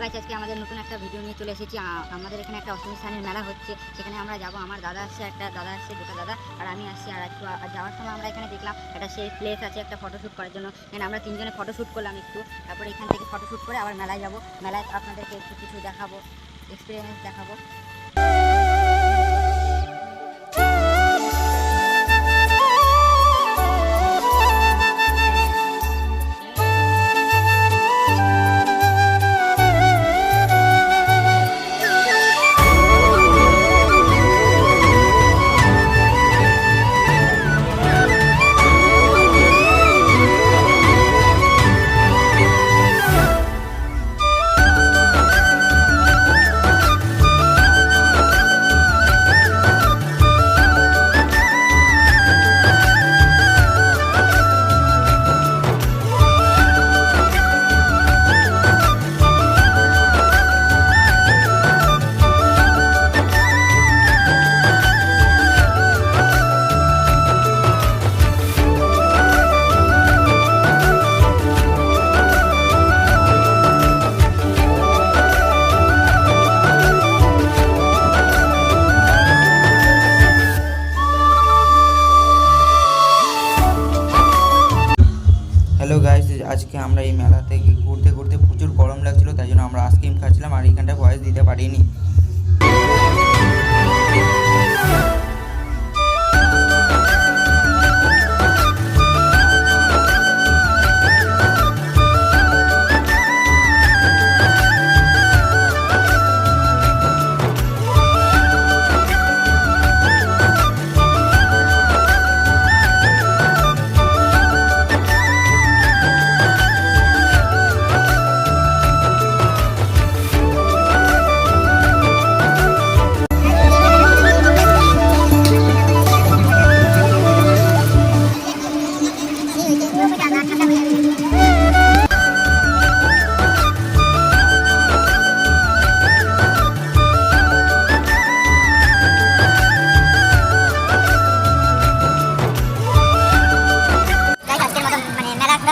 Guys আজকে আমাদের নতুন একটা ভিডিও নিয়ে চলে এসেছি। আমাদের এখানে একটা অষ্টমী স্থানের মেলা হচ্ছে, সেখানে আমরা যাব। আমার দাদা আসছে, দুটো দাদা আর আমি আসছি। আর একটু যাওয়ার সময় আমরা এখানে দেখলাম একটা সেই প্লেস আছে একটা ফটোশ্যুট করার জন্য। এখানে আমরা তিনজনে ফটোশ্যুট করলাম একটু, তারপরে এখান থেকে ফটোশ্যুট করে আবার মেলায় যাব। মেলায় আপনাদেরকে একটু কিছু দেখাবো, এক্সপিরিয়েন্স দেখাবো। হ্যালো গাইস, আজকে আমরা এই মেলা থেকে ঘুরতে ঘুরতে প্রচুর গরম লাগছিল, তাই জন্য আমরা আইসক্রিম খাচ্ছিলাম আর এইখানটা ভয়েস দিতে পারিনি।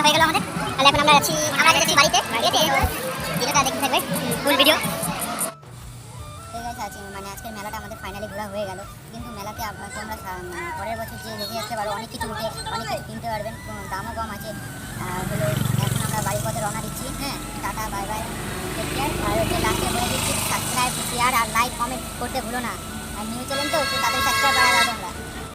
হয়ে গেল আমাদের। তাহলে এখন আমরা যাচ্ছি বাড়িতে, ভিডিওটা দেখতে থাকবে ফুল ভিডিও। মানে আজকের মেলাটা আমাদের ফাইনালি ঘোরা হয়ে গেল, কিন্তু মেলাতে তোমরা পরের বছর যে দেখে আসতে পারো, অনেক কিছু উঠে অনেক কিছু কিনতে পারবেন, দামও কম আছে। হলো এখন আমরা বাড়ির পথে রওনা দিচ্ছি। হ্যাঁ, tata, bye bye, take care. আর হচ্ছে লাস্টে বলে দিচ্ছি সাবস্ক্রাইব, শেয়ার আর লাইক কমেন্ট করতে ভুলো না। আর নিউ চ্যানেল তো তাদের